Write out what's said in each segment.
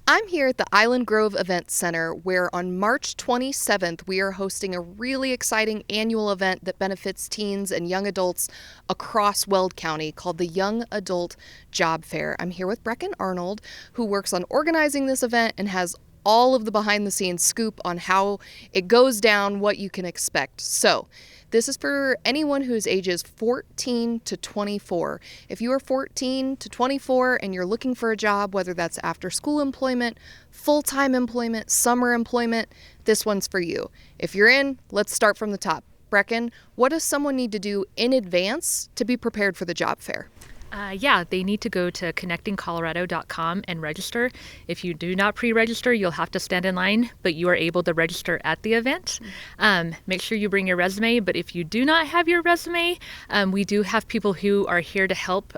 I'm here at the Island Grove Event Center, where on March 27th, we are hosting a really exciting annual event that benefits teens and young adults across Weld County called the Young Adult Job Fair. I'm here with Brecken Arnold, who works on organizing this event and has all of the behind-the-scenes scoop on how it goes down, what you can expect. So, this is for anyone whose ages 14 to 24. If you are 14 to 24 and you're looking for a job, whether that's after school employment, full-time employment, summer employment, this one's for you. If you're in, let's start from the top. Brecken, what does someone need to do in advance to be prepared for the job fair? They need to go to connectingcolorado.com and register. If you do not pre-register, you'll have to stand in line, but you are able to register at the event. Make sure you bring your resume, but if you do not have your resume, we do have people who are here to help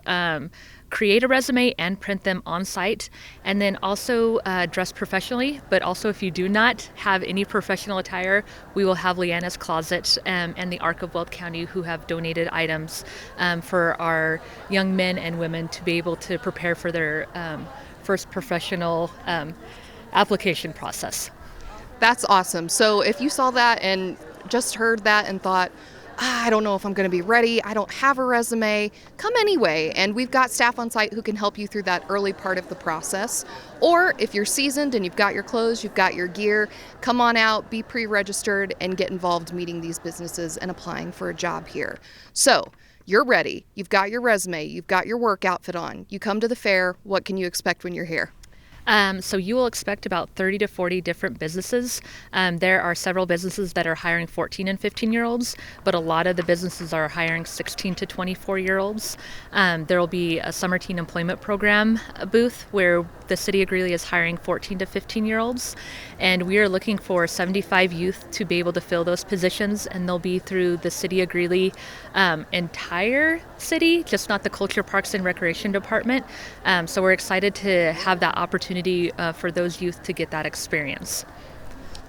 create a resume and print them on site, and then also dress professionally. But also, if you do not have any professional attire, we will have Leanna's Closet and the Arc of Weld County, who have donated items for our young men and women to be able to prepare for their first professional application process. That's awesome. So if you saw that and just heard that and thought, I don't know if I'm going to be ready, I don't have a resume, come anyway. And we've got staff on site who can help you through that early part of the process. Or if you're seasoned and you've got your clothes, you've got your gear, come on out, be pre-registered, and get involved meeting these businesses and applying for a job here. So you're ready. You've got your resume. You've got your work outfit on. You come to the fair. What can you expect when you're here? So you will expect about 30 to 40 different businesses. There are several businesses that are hiring 14 and 15-year-olds, but a lot of the businesses are hiring 16 to 24-year-olds. There will be a summer teen employment program booth where the City of Greeley is hiring 14 to 15-year-olds, and we are looking for 75 youth to be able to fill those positions, and they'll be through the City of Greeley entire city, just not the Culture, Parks, and Recreation Department. So we're excited to have that opportunity for those youth to get that experience.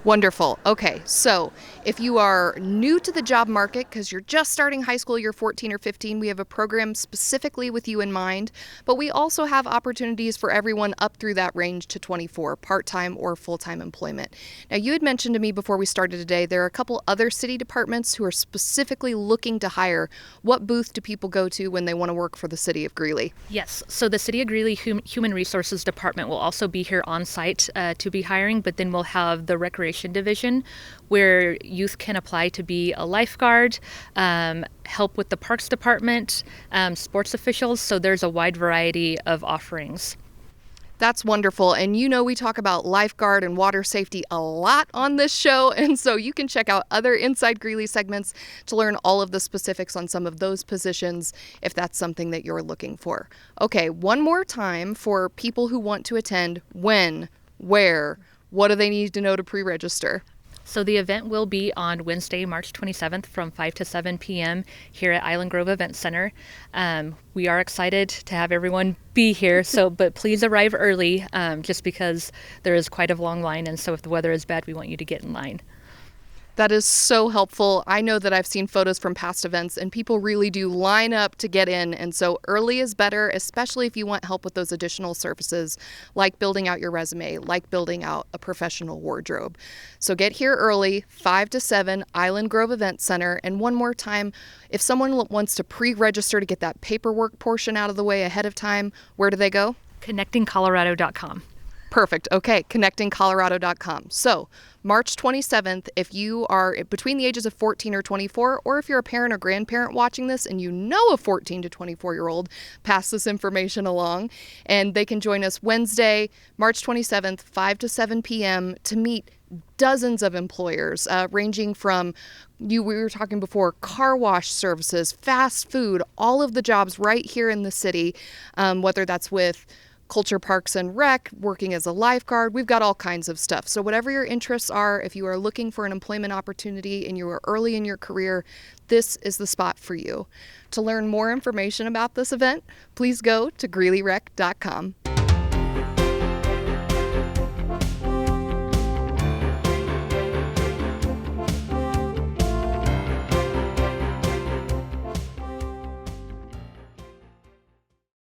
Wonderful. Okay, so if you are new to the job market because you're just starting high school, you're 14 or 15, we have a program specifically with you in mind, but we also have opportunities for everyone up through that range to 24, part-time or full-time employment. Now, you had mentioned to me before we started today, there are a couple other city departments who are specifically looking to hire. What booth do people go to when they want to work for the City of Greeley? Yes, so the City of Greeley Human Resources Department will also be here on site to be hiring, but then we'll have the Recreation Division where youth can apply to be a lifeguard, help with the Parks Department, sports officials, so there's a wide variety of offerings. That's wonderful. And you know we talk about lifeguard and water safety a lot on this show, and so you can check out other Inside Greeley segments to learn all of the specifics on some of those positions if that's something that you're looking for. Okay, one more time for people who want to attend. When, where, what do they need to know to pre-register? So the event will be on Wednesday, March 27th from 5 to 7 p.m. here at Island Grove Event Center. We are excited to have everyone be here, but please arrive early just because there is quite a long line, and so if the weather is bad, we want you to get in line. That is so helpful. I know that I've seen photos from past events and people really do line up to get in. And so early is better, especially if you want help with those additional services like building out your resume, like building out a professional wardrobe. So get here early, 5 to 7, Island Grove Event Center. And one more time, if someone wants to pre-register to get that paperwork portion out of the way ahead of time, where do they go? Connectingcolorado.com. Perfect. Okay, connectingcolorado.com. So, March 27th, if you are between the ages of 14 or 24, or if you're a parent or grandparent watching this and you know a 14 to 24-year-old, pass this information along, and they can join us Wednesday, March 27th, 5 to 7 p.m. to meet dozens of employers, ranging from, we were talking before, car wash services, fast food, all of the jobs right here in the city, whether that's with Culture, Parks, and Rec, working as a lifeguard. We've got all kinds of stuff. So whatever your interests are, if you are looking for an employment opportunity and you are early in your career, this is the spot for you. To learn more information about this event, please go to greeleyrec.com.